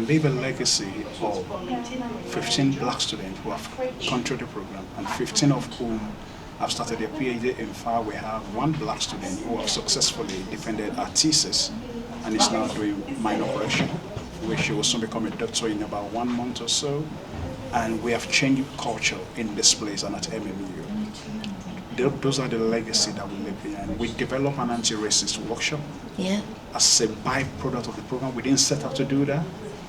leave a legacy of 15 black students who have gone through the program, and 15 of whom have started their PhD. In fact, we have one black student who has successfully defended our thesis and is now doing minor correction, which will soon become a doctor in about 1 month or so. And we have changed culture in this place and at MMU. Those are the legacy that we leave behind. We developed an anti-racist workshop as a byproduct of the program. We didn't set out to do that,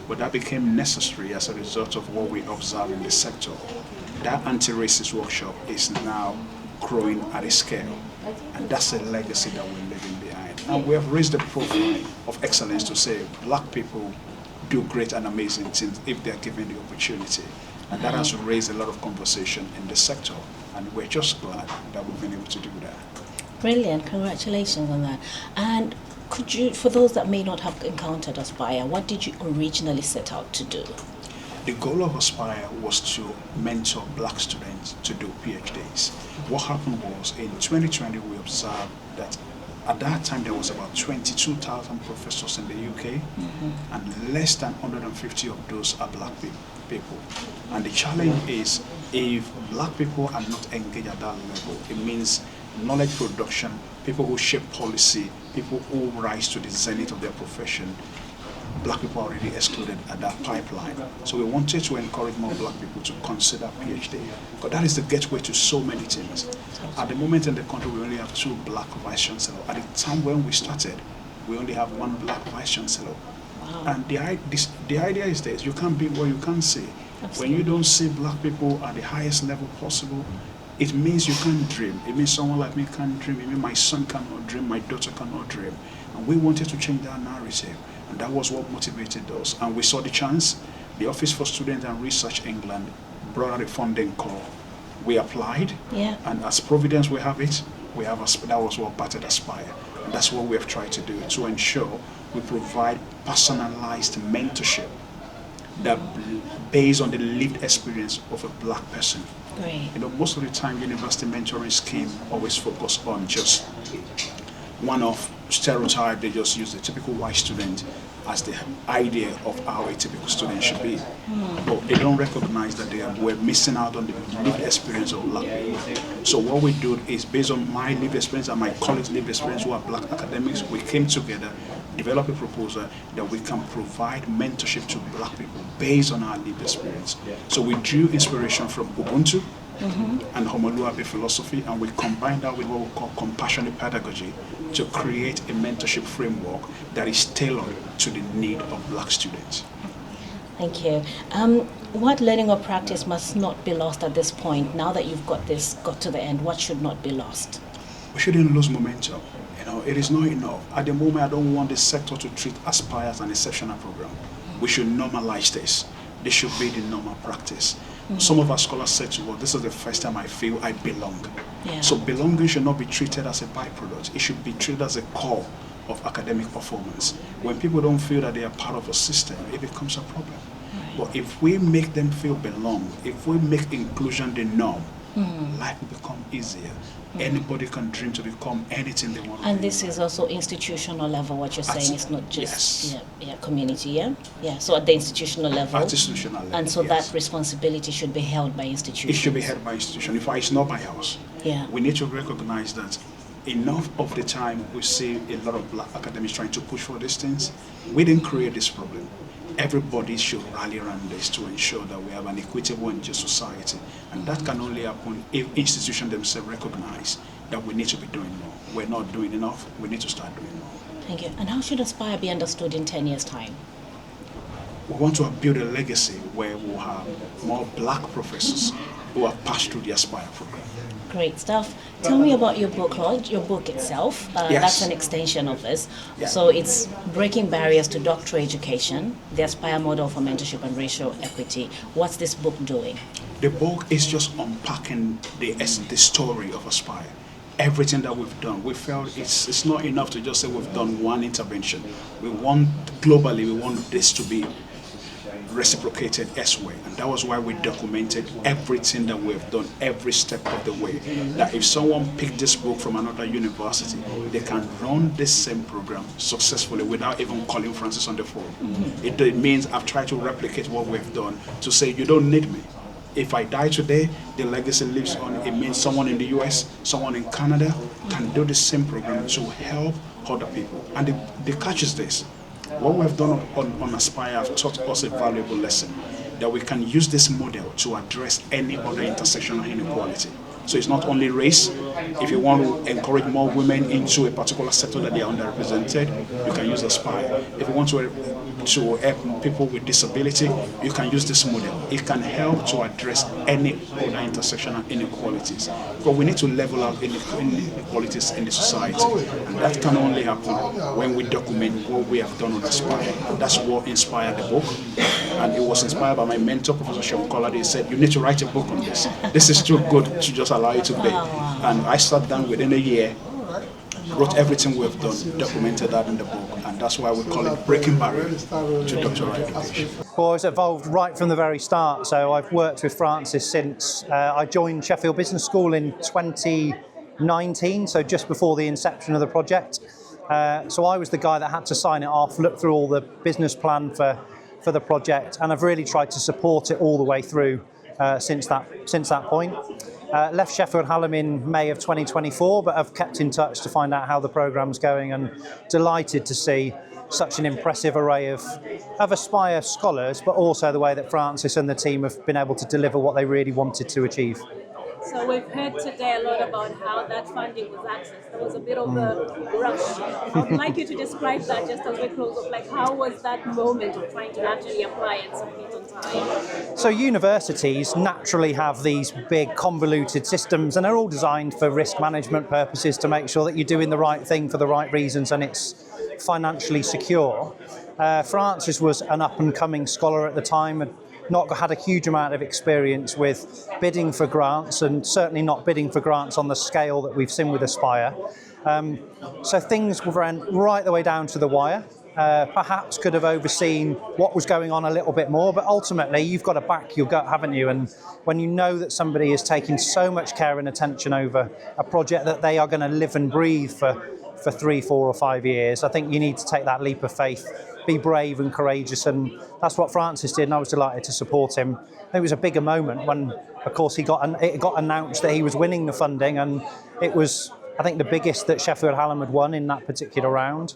but that became necessary as a result of what we observe in the sector. That anti-racist workshop is now growing at a scale, and that's a legacy that we're leaving behind. And we have raised the profile of excellence to say black people do great and amazing things if they're given the opportunity. And that has raised a lot of conversation in the sector, and we're just glad that we've been able to do that. Brilliant, congratulations on that. And could you, for those that may not have encountered Aspire, what did you originally set out to do? The goal of Aspire was to mentor black students to do PhDs. What happened was, in 2020, we observed that at that time there was about 22,000 professors in the UK, and less than 150 of those are black people. And the challenge is, if black people are not engaged at that level, it means knowledge production, people who shape policy, people who rise to the zenith of their profession, black people are already excluded at that pipeline. So we wanted to encourage more black people to consider PhD, because that is the gateway to so many things. At the moment in the country, we only have 2 black vice chancellors. At the time when we started, we only have 1 black vice chancellor. Wow. And the idea is this: you can't be what you can't see. Absolutely. When you don't see black people at the highest level possible, it means you can't dream. It means someone like me can't dream. It means my son cannot dream, my daughter cannot dream. And we wanted to change that narrative. And that was what motivated us. And we saw the chance. The Office for Student and Research England brought out a funding call. We applied, and as Providence we have it, that was what Battered Aspire. And that's what we have tried to do, to ensure we provide personalized mentorship that based on the lived experience of a black person. Great. You know, most of the time, university mentoring scheme always focus on just one-off stereotype. They just use the typical white student as the idea of how a typical student should be. But they don't recognize that we're missing out on the lived experience of black people. So what we do is, based on my lived experience and my colleagues' lived experience who are black academics, we came together, develop a proposal that we can provide mentorship to black people based on our lived experience. So we drew inspiration from Ubuntu and Homoluabe philosophy, and we combined that with what we call compassionate pedagogy to create a mentorship framework that is tailored to the need of black students. Thank you. What learning or practice must not be lost at this point? Now that you've got to the end, what should not be lost? We shouldn't lose momentum. You know, it is not enough. At the moment, I don't want the sector to treat Aspire as an exceptional program. We should normalize this. This should be the normal practice. Some of our scholars said to us, this is the first time I feel I belong. So belonging should not be treated as a byproduct. It should be treated as a core of academic performance. When people don't feel that they are part of a system, it becomes a problem. But if we make them feel belong, if we make inclusion the norm, life will become easier. Anybody can dream to become anything they want to be. And this is also institutional level, what you're saying. It's not just community, so at the institutional level. At institutional level, and so that responsibility should be held by institutions. It should be held by institution. In fact, it's not by us. We need to recognize that enough of the time we see a lot of black academics trying to push for these things. We didn't create this problem. Everybody should rally around this to ensure that we have an equitable and just society. And that can only happen if institutions themselves recognize that we need to be doing more. We're not doing enough. We need to start doing more. Thank you. And how should Aspire be understood in 10 years' time? We want to build a legacy where we'll have more black professors who have passed through the Aspire program. Great stuff. Tell me about your book launch, your book itself. That's an extension of this. So it's Breaking Barriers to Doctoral Education, the Aspire Model for Mentorship and Racial Equity. What's this book doing? The book is just unpacking the story of Aspire. Everything that we've done, we felt it's not enough to just say we've done one intervention. We want, globally, we want this to be reciprocated elsewhere. And that was why we documented everything that we've done, every step of the way. That if someone picked this book from another university, they can run this same program successfully without even calling Francis on the phone. It means I've tried to replicate what we've done to say, you don't need me. If I die today, the legacy lives on. It means someone in the US, someone in Canada can do the same program to help other people. And the catch is this. What we've done on Aspire have taught us a valuable lesson, that we can use this model to address any other intersectional inequality. So it's not only race. If you want to encourage more women into a particular sector that they are underrepresented, you can use Aspire. If you want to help people with disability, you can use this model. It can help to address any other intersectional inequalities. But we need to level out inequalities in the society. And that can only happen when we document what we have done on Aspire. That's what inspired the book. And it was inspired by my mentor, Professor Sean Collard. He said, you need to write a book on this. This is too good to just allow you to be. And I sat down within a year, wrote everything we've done, documented that in the book, and that's why we call it Breaking Barriers to Doctoral Education. Well, it's evolved right from the very start. So I've worked with Francis since I joined Sheffield Business School in 2019, so just before the inception of the project. So I was the guy that had to sign it off, look through all the business plan for the project, and I've really tried to support it all the way through since that point. Left Sheffield Hallam in May of 2024, but I've kept in touch to find out how the programme's going, and delighted to see such an impressive array of Aspire scholars, but also the way that Francis and the team have been able to deliver what they really wanted to achieve. So we've heard today a lot about how that funding was accessed. There was a bit of a rush. I would like you to describe that just as we close off. Like, how was that moment of trying to actually apply and submit on time? So universities naturally have these big convoluted systems, and they're all designed for risk management purposes to make sure that you're doing the right thing for the right reasons and it's financially secure. Francis was an up-and-coming scholar at the time, and not had a huge amount of experience with bidding for grants, and certainly not bidding for grants on the scale that we've seen with Aspire. So things ran right the way down to the wire. Perhaps could have overseen what was going on a little bit more, but ultimately you've got to back your gut, haven't you? And when you know that somebody is taking so much care and attention over a project that they are going to live and breathe for 3, 4 or 5 years, I think you need to take that leap of faith, be brave and courageous, and that's what Francis did, and I was delighted to support him. It was a bigger moment when, of course, it got announced that he was winning the funding, and it was, I think, the biggest that Sheffield Hallam had won in that particular round.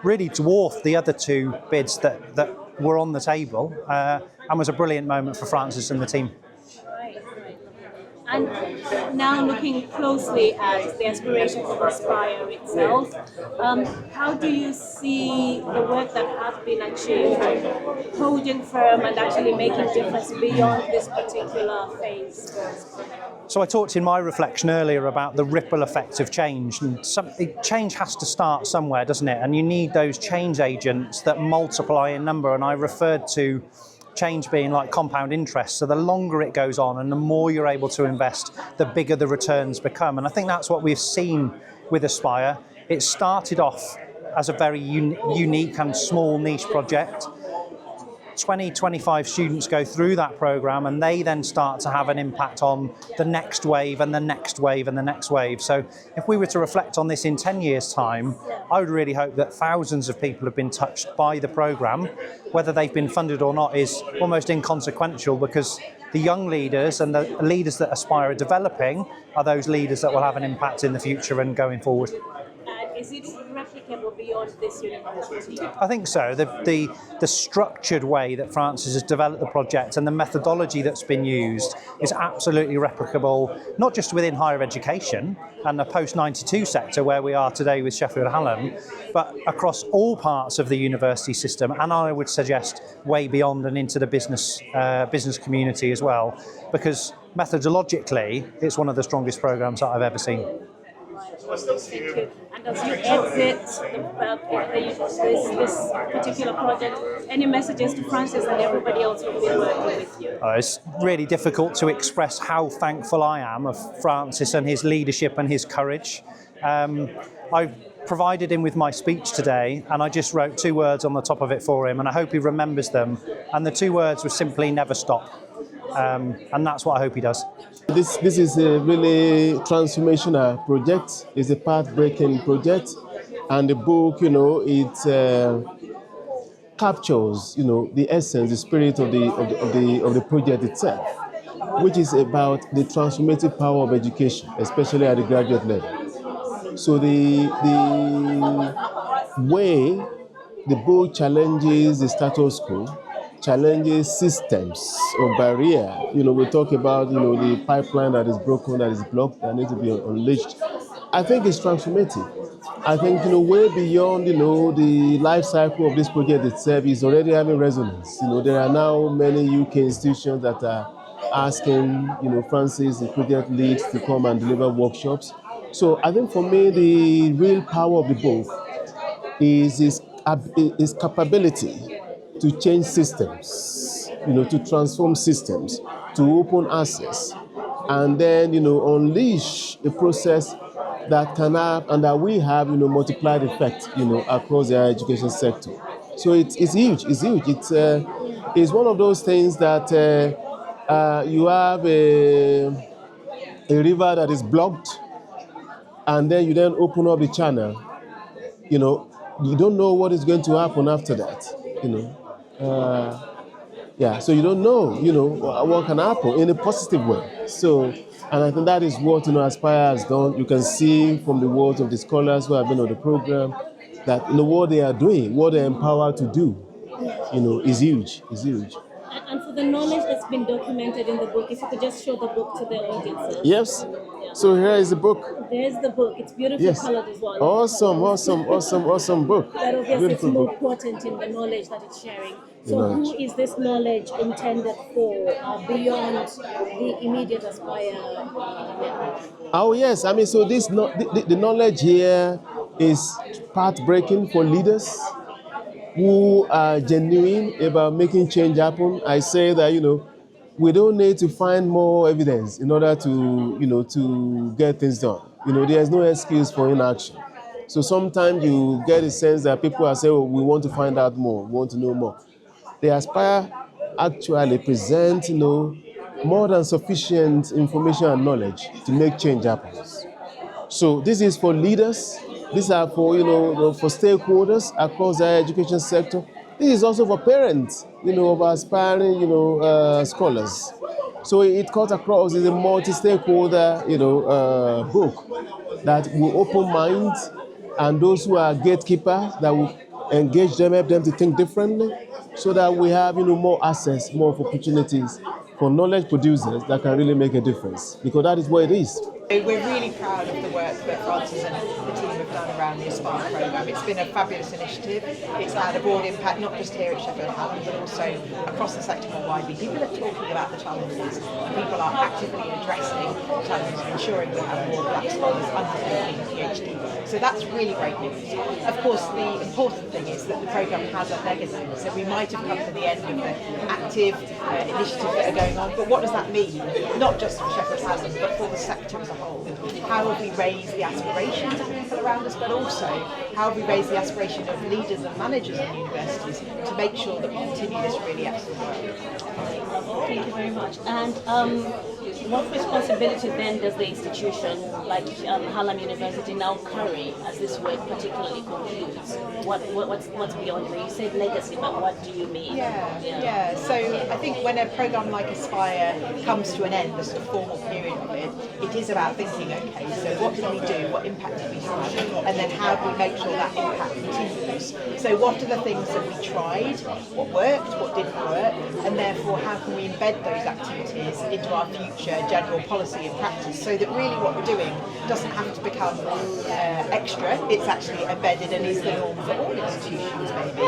Really dwarfed the other 2 bids that were on the table, and was a brilliant moment for Francis and the team. And now looking closely at the aspirations of Aspire itself, how do you see the work that has been achieved holding firm and actually making difference beyond this particular phase? So I talked in my reflection earlier about the ripple effect of change, and change has to start somewhere, doesn't it? And you need those change agents that multiply in number, and I referred to change being like compound interest. So the longer it goes on and the more you're able to invest, the bigger the returns become. And I think that's what we've seen with Aspire. It started off as a very unique and small niche project. 20, 25 students go through that program, and they then start to have an impact on the next wave and the next wave and the next wave. So if we were to reflect on this in 10 years' time, I would really hope that thousands of people have been touched by the program. Whether they've been funded or not is almost inconsequential, because the young leaders and the leaders that Aspire are developing are those leaders that will have an impact in the future and going forward. Is it replicable beyond this university? I think so. The structured way that Francis has developed the project and the methodology that's been used is absolutely replicable, not just within higher education and the post-92 sector where we are today with Sheffield Hallam, but across all parts of the university system, and I would suggest way beyond and into the business community as well, because methodologically it's one of the strongest programs that I've ever seen. Thank you. And as you exit this particular project, any messages to Francis and everybody else who've been working with you? It's really difficult to express how thankful I am of Francis and his leadership and his courage. I provided him with my speech today, and I just wrote 2 words on the top of it for him, and I hope he remembers them. And the 2 words were simply never stop. And that's what I hope he does. This is a really transformational project. It's a path-breaking project, and the book, it captures, the essence, the spirit of the project itself, which is about the transformative power of education, especially at the graduate level. So the way the book challenges the status quo, challenges systems of barrier. We talk about, the pipeline that is broken, that is blocked, that needs to be unleashed. I think it's transformative. I think, way beyond, the life cycle of this project itself is already having resonance. There are now many UK institutions that are asking, Francis, the project leads, to come and deliver workshops. So I think for me, the real power of the book is its capability to change systems, to transform systems, to open access, and then, unleash a process that can have and that we have, multiplied effect, across the higher education sector. So it's huge. It's huge. It's one of those things that you have a river that is blocked, and then you then open up the channel. You don't know what is going to happen after that. So you don't know, what can happen in a positive way. So, and I think that is what, Aspire has done. You can see from the words of the scholars who have been on the program that, what they are doing, what they're empowered to do, is huge. Is huge. And for the knowledge that's been documented in the book, if you could just show the book to the audiences. Yes. Yeah. So here is the book. There's the book. It's beautifully colored as well. Awesome book. But obviously it's more important in the knowledge that it's sharing. So who is this knowledge intended for beyond the immediate Aspire network? Oh yes, I mean, so this the knowledge here is path-breaking for leaders who are genuine about making change happen. I say that, we don't need to find more evidence in order to, to get things done. There's no excuse for inaction. So sometimes you get a sense that people are saying, we want to find out more, we want to know more. The Aspire actually present, more than sufficient information and knowledge to make change happen. So this is for leaders. These are for, for stakeholders across the higher education sector. This is also for parents, of aspiring, scholars. So it cuts across. It's a multi-stakeholder, book that will open minds, and those who are gatekeepers that will engage them, help them to think differently, so that we have, more access, more opportunities for knowledge producers that can really make a difference, because that is what it is. We're really proud of the work that Francis and the team have done around the Aspire programme. It's been a fabulous initiative. It's had a broad impact, not just here at Sheffield Hallam, but also across the sector more widely. People are talking about the challenges, and people are actively addressing challenges and ensuring we have more black scholars undertaking a PhD. So that's really great news. Of course, the important thing is that the programme has a legacy. So we might have come to the end of the active initiatives that are going on, but what does that mean? Not just for Sheffield Hallam, but for the sector as a whole. How have we raised the aspirations of people around us, but also how have we raised the aspiration of leaders and managers in universities to make sure that we continue this really excellent work. Thank you very much. And what responsibility then does the institution like Hallam University now carry as this work particularly concludes? What's beyond it? You said legacy, but what do you mean? Yeah. So I think when a programme like Aspire comes to an end, the sort of formal period of it, it is about thinking, okay, so what did we do? What impact did we have? And then how do we make sure that impact continues? So what are the things that we tried? What worked? What didn't work? And therefore, how can we embed those activities into our future general policy and practice, so that really what we're doing doesn't have to become extra, it's actually embedded and is the norm for all institutions maybe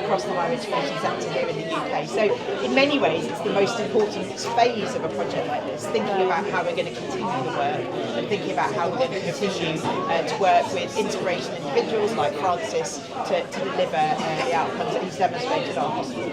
across the higher education sector here in the UK. So in many ways it's the most important phase of a project like this, thinking about how we're going to continue the work and thinking about how we're going to continue to work with inspirational individuals like Francis to deliver the outcomes that he's demonstrated at our hospital.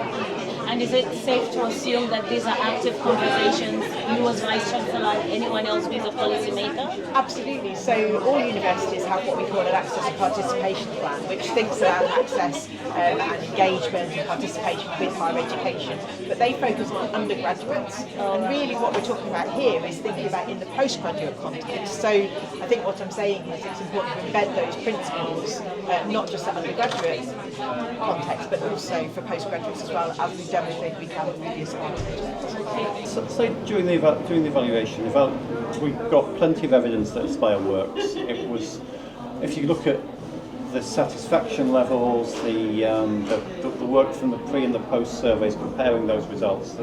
And is it safe to assume that these are active conversations you as Vice Chancellor and anyone else who is a policymaker? Absolutely. So all universities have what we call an access and participation plan, which thinks about access and engagement and participation with higher education. But they focus on undergraduates. And really what we're talking about here is thinking about in the postgraduate context. So I think what I'm saying is it's important to embed those principles, not just at undergraduate context, but also for postgraduates as well, as we've demonstrated we can with the Aspire project. So during the evaluation, we've got plenty of evidence that Aspire works. It was, if you look at the satisfaction levels, the work from the pre and the post surveys, comparing those results,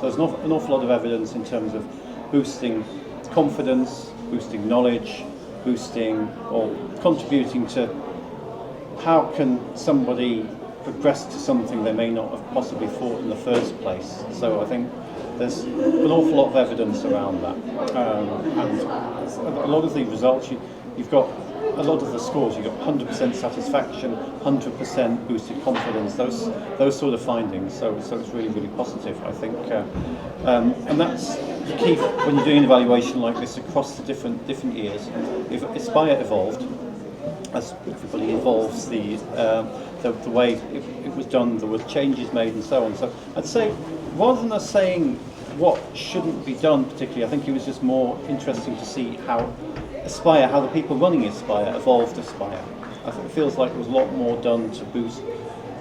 there's an awful lot of evidence in terms of boosting confidence, boosting knowledge, boosting or contributing to how can somebody progress to something they may not have possibly thought in the first place. So I think there's an awful lot of evidence around that. And a lot of the results, you've got a lot of the scores, you've got 100% satisfaction, 100% boosted confidence, those sort of findings. So it's really, really positive, I think. And that's the key when you're doing an evaluation like this across the different years. If Aspire evolved, as everybody evolves, the way it was done, there were changes made and so on. So I'd say, rather than us saying what shouldn't be done particularly, I think it was just more interesting to see how Aspire, how the people running Aspire evolved Aspire. I think it feels like there was a lot more done to boost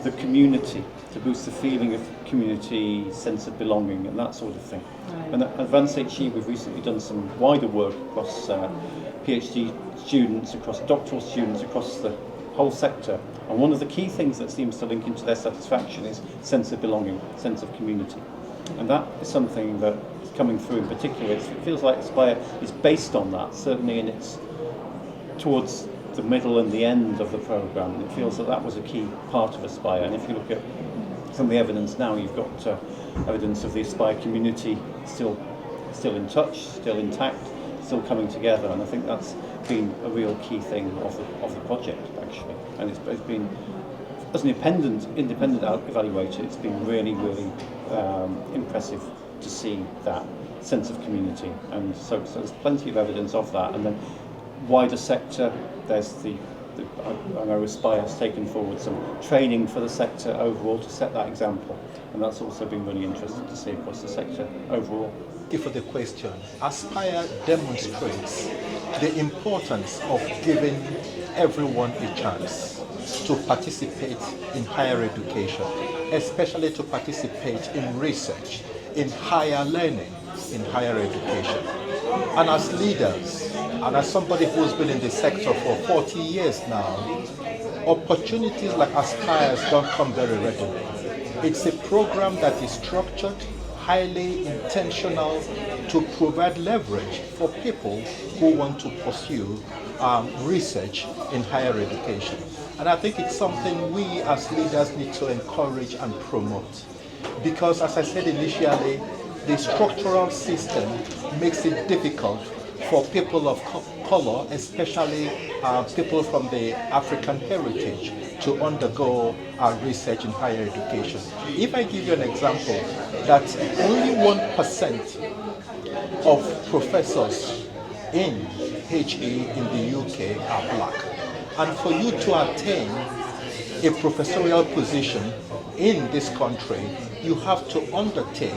the community, to boost the feeling of community, sense of belonging and that sort of thing. Right. And at Advanced HE we've recently done some wider work across PhD students, across doctoral students, across the whole sector. And one of the key things that seems to link into their satisfaction is sense of belonging, sense of community. And that is something that is coming through in particular. It feels like Aspire is based on that, certainly in its towards the middle and the end of the programme. It feels that that was a key part of Aspire. And if you look at some of the evidence now, you've got evidence of the Aspire community still in touch, still intact, still coming together. And I think that's been a real key thing of the project, actually. And it's been, as an independent evaluator, it's been really, really impressive to see that sense of community. And so there's plenty of evidence of that. And then wider sector, there's I know Aspire has taken forward some training for the sector overall to set that example. And that's also been really interesting to see across the sector overall. Thank you for the question. Aspire demonstrates the importance of giving everyone a chance to participate in higher education, especially to participate in research, in higher learning, in higher education. And as leaders, and as somebody who's been in the sector for 40 years now, opportunities like Aspire's don't come very readily. It's a program that is structured, highly intentional, to provide leverage for people who want to pursue research in higher education. And I think it's something we as leaders need to encourage and promote. Because as I said initially, the structural system makes it difficult for people of color, especially people from the African heritage, to undergo research in higher education. If I give you an example, that only 1% of professors in HE in the UK are black. And for you to attain a professorial position in this country, you have to undertake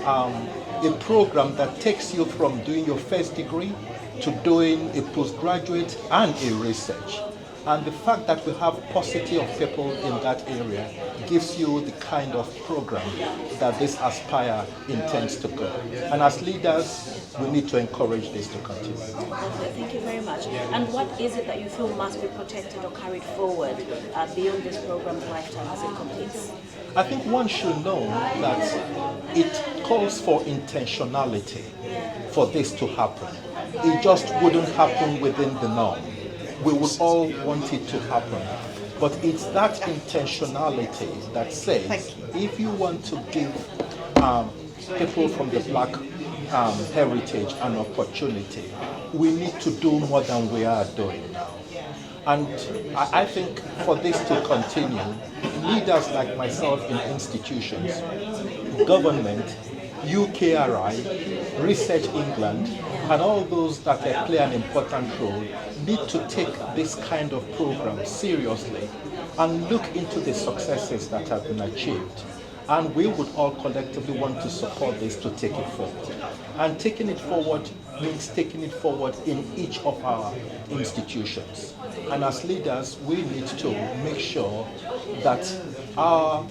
a program that takes you from doing your first degree to doing a postgraduate and a research. And the fact that we have paucity of people in that area gives you the kind of program that this Aspire intends to go. And as leaders, we need to encourage this to continue. Thank you very much. And what is it that you feel must be protected or carried forward beyond this program's lifetime as it completes? I think one should know that it calls for intentionality for this to happen. It just wouldn't happen within the norm. We would all want it to happen. But it's that intentionality that says, if you want to give people from the black heritage an opportunity, we need to do more than we are doing now. And I think for this to continue, leaders like myself in institutions, government UKRI, Research England, and all those that play an important role need to take this kind of program seriously and look into the successes that have been achieved. And we would all collectively want to support this to take it forward. And taking it forward means taking it forward in each of our institutions. And as leaders, we need to make sure that our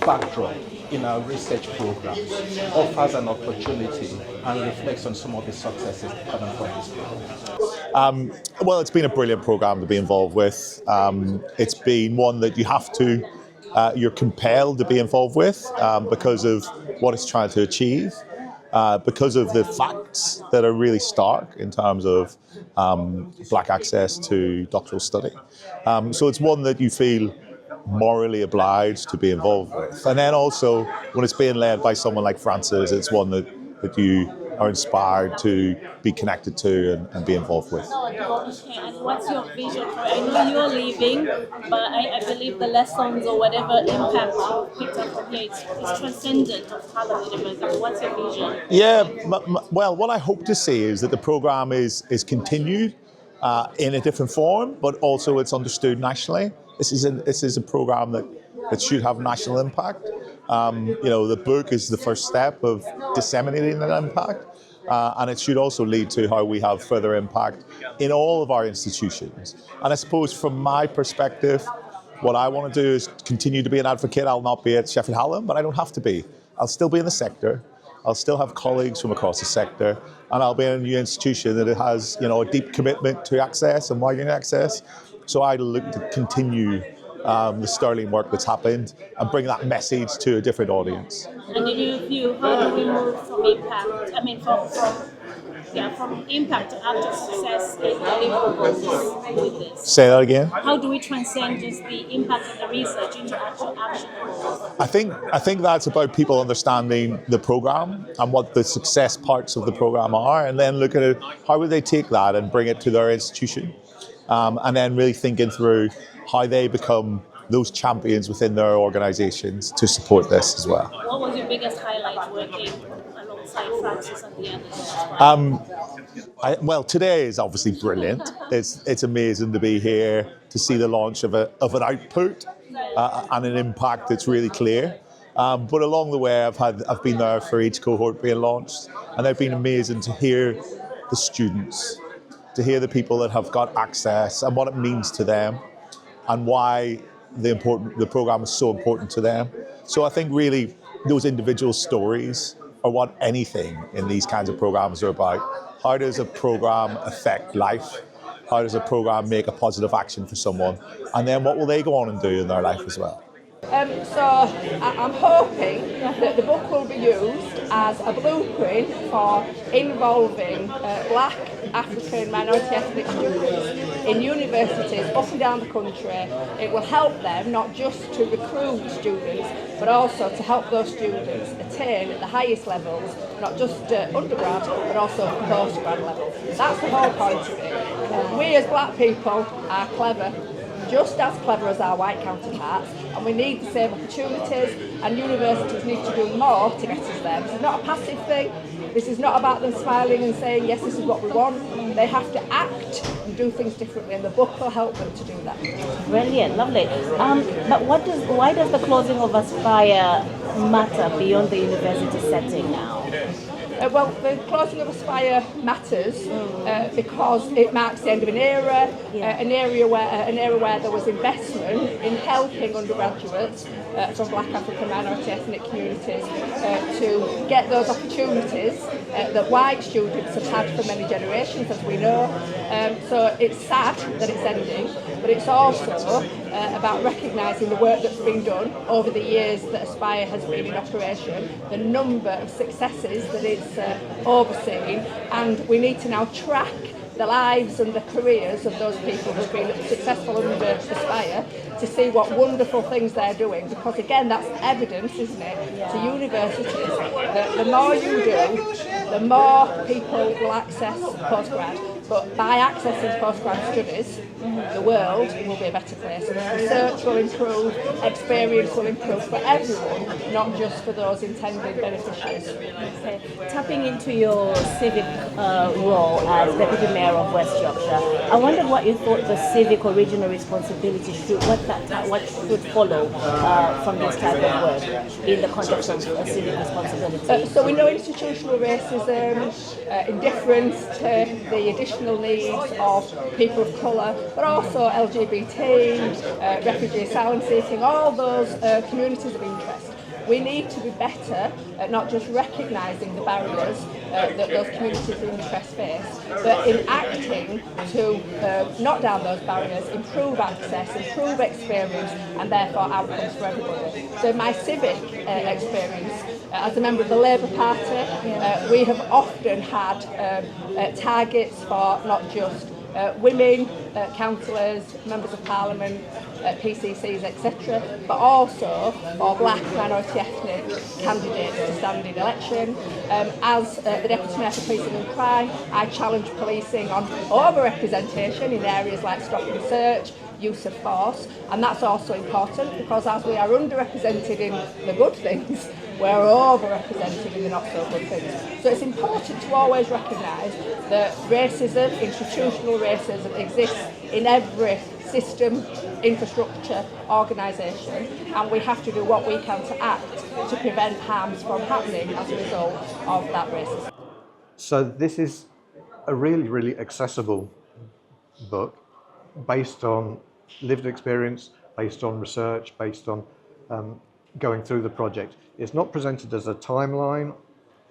backdrop in our research programs offers an opportunity and reflects on some of the successes coming from this program. Well, it's been a brilliant program to be involved with. It's been one that you have to, you're compelled to be involved with because of what it's trying to achieve, because of the facts that are really stark in terms of black access to doctoral study. So it's one that you feel morally obliged to be involved with. And then also, when it's being led by someone like Francis, it's one that you are inspired to be connected to and be involved with. Okay, and what's your vision for it? I know you're leaving, but I believe the lessons or whatever impact you've picked up from here is transcendent of Harvard University. What's your vision? Yeah, well, what I hope to see is that the program is continued in a different form, but also it's understood nationally. This is a program that should have national impact. The book is the first step of disseminating that impact, and it should also lead to how we have further impact in all of our institutions. And I suppose from my perspective, what I want to do is continue to be an advocate. I'll not be at Sheffield Hallam, but I don't have to be. I'll still be in the sector. I'll still have colleagues from across the sector, and I'll be in a new institution that has, a deep commitment to access and widening access. So I look to continue the sterling work that's happened and bring that message to a different audience. And in your view, how do we move from impact? I mean, from impact to actual success and deliverables with this? Say that again. How do we transcend just the impact of the research into actual action? I think that's about people understanding the program and what the success parts of the program are, and then look at it, how would they take that and bring it to their institution, and then really thinking through how they become those champions within their organisations to support this as well. What was your biggest highlight working alongside Francis and the others? Well, today is obviously brilliant. It's amazing to be here to see the launch of an output and an impact that's really clear. But along the way, I've been there for each cohort being launched, and they've been amazing to hear the students, to hear the people that have got access and what it means to them, and why the program is so important to them. So I think really those individual stories are what anything in these kinds of programs are about. How does a program affect life? How does a program make a positive action for someone? And then what will they go on and do in their life as well? So I'm hoping that the book will be used as a blueprint for involving black, African, minority ethnic students in universities up and down the country. It will help them not just to recruit students, but also to help those students attain at the highest levels, not just undergrad, but also postgrad levels. That's the whole point of it. We as black people are clever, just as clever as our white counterparts, and we need the same opportunities, and universities need to do more to get us there. This is not a passive thing. This is not about them smiling and saying, yes, this is what we want. They have to act and do things differently, and the book will help them to do that. Brilliant, lovely. But why does the closing of Aspire matter beyond the university setting now? Well, the closing of Aspire matters because it marks the end of an era, an era where there was investment in helping undergraduates from black, African, minority ethnic communities to get those opportunities that white students have had for many generations, as we know. So it's sad that it's ending, but it's also about recognising the work that's been done over the years that Aspire has been in operation, the number of successes that it's overseen, and we need to now track the lives and the careers of those people who've been successful under Aspire to see what wonderful things they're doing, because again that's evidence, isn't it, to universities that the more you do, the more people will access postgrad, But by accessing postgrad studies, the world will be a better place. Research will improve, experience will improve for everyone, not just for those intended beneficiaries. Okay. Tapping into your civic role as Deputy Mayor of West Yorkshire, I wondered what you thought the civic or regional responsibility what should follow from this type of work in the context of civic responsibility. So we know institutional racism, indifference to the additional needs of people of colour, but also LGBT, refugee asylum seeking, all those communities of interest. We need to be better at not just recognising the barriers that those communities of interest face, but in acting to knock down those barriers, improve access, improve experience, and therefore outcomes for everybody. So in my civic experience, as a member of the Labour Party, we have often had targets for not just women, councillors, members of parliament, PCCs, etc., but also for black, minority ethnic candidates to stand in election. As the Deputy Mayor for Policing and Crime, I challenge policing on over-representation in areas like stop and search, use of force, and that's also important because as we are underrepresented in the good things, we're overrepresented in the not so good things. So it's important to always recognise that racism, institutional racism, exists in every system, infrastructure, organisation, and we have to do what we can to act to prevent harms from happening as a result of that racism. So this is a really, really accessible book based on lived experience, based on research, based on going through the project. It's not presented as a timeline,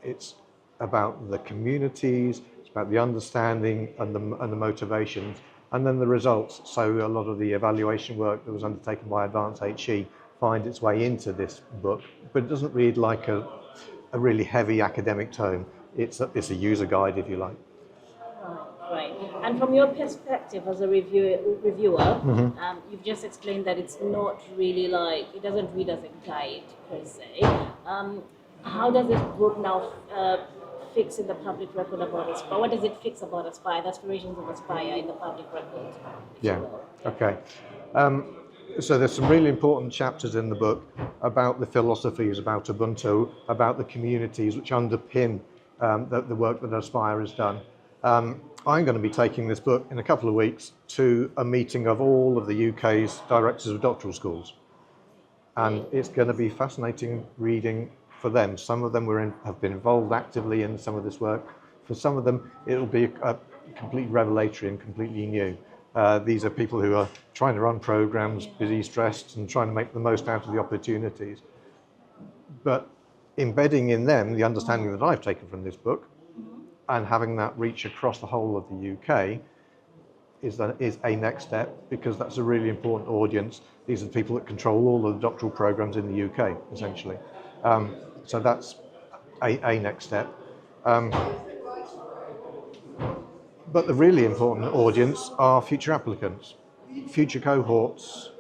it's about the communities, it's about the understanding and the motivations, and then the results. So a lot of the evaluation work that was undertaken by Advance HE finds its way into this book, but it doesn't read like a really heavy academic tome. It's a user guide, if you like. Right. And from your perspective as a reviewer, you've just explained that it's not really like, it doesn't read as a guide per se. How does this book now fix in the public record about Aspire? What does it fix about Aspire, the aspirations of Aspire in the public record? Yeah, okay. So there's some really important chapters in the book about the philosophies, about Ubuntu, about the communities which underpin the work that Aspire has done. I'm going to be taking this book in a couple of weeks to a meeting of all of the UK's directors of doctoral schools. And it's going to be fascinating reading for them. Some of them have been involved actively in some of this work. For some of them, it'll be completely revelatory and completely new. These are people who are trying to run programs, busy, stressed, and trying to make the most out of the opportunities. But embedding in them the understanding that I've taken from this book, and having that reach across the whole of the UK is a next step, because that's a really important audience. These are the people that control all of the doctoral programs in the UK, essentially. So that's a next step. But the really important audience are future applicants, future cohorts,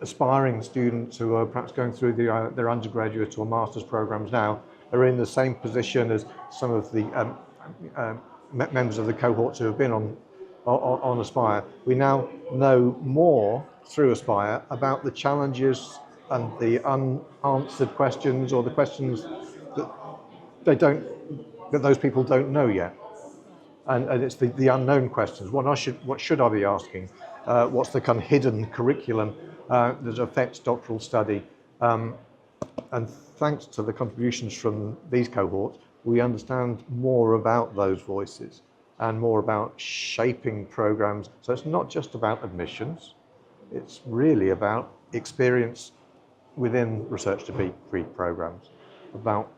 aspiring students who are perhaps going through their undergraduate or master's programs now, are in the same position as some of the members of the cohorts who have been on Aspire. We now know more through Aspire about the challenges and the unanswered questions, or the questions that those people don't know yet. And it's the unknown questions. What should I be asking? What's the kind of hidden curriculum that affects doctoral study? And thanks to the contributions from these cohorts, we understand more about those voices and more about shaping programs. So it's not just about admissions, it's really about experience within research degree programs, about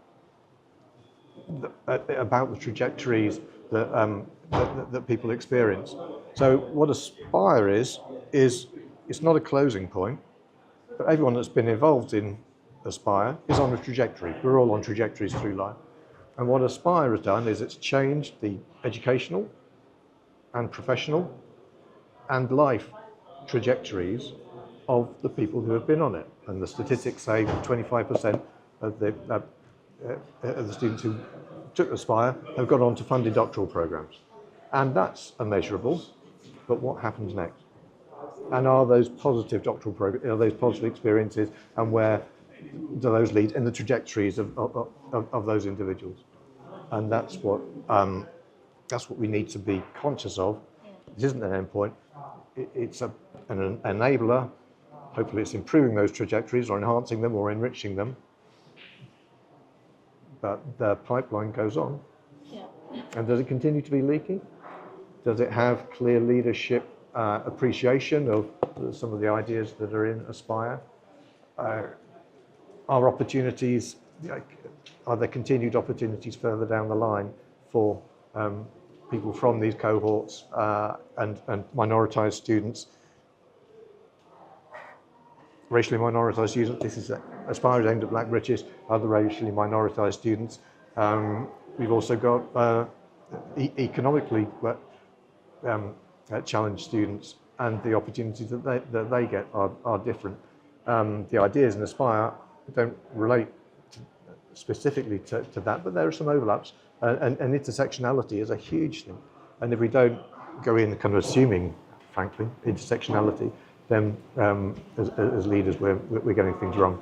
the trajectories that people experience. So what Aspire is it's not a closing point, but everyone that's been involved in Aspire is on a trajectory. We're all on trajectories through life. And what Aspire has done is it's changed the educational and professional and life trajectories of the people who have been on it. And the statistics say 25% of the students who took Aspire have gone on to funded doctoral programs. And that's immeasurable, but what happens next? And are those positive doctoral programs, are those positive experiences, and where do those lead in the trajectories of those individuals? And that's what we need to be conscious of. It isn't an endpoint, it's an enabler. Hopefully it's improving those trajectories or enhancing them or enriching them. But the pipeline goes on. Yeah. And does it continue to be leaky? Does it have clear leadership appreciation of some of the ideas that are in Aspire? Are opportunities, are there continued opportunities further down the line for people from these cohorts and minoritized students? Racially minoritized students, this is Aspire is aimed at Black, British, other racially minoritized students. We've also got economically challenged students, and the opportunities that they get are different. The ideas in Aspire don't relate specifically to that, but there are some overlaps, and intersectionality is a huge thing. And if we don't go in kind of assuming, frankly, intersectionality, then as leaders we're getting things wrong.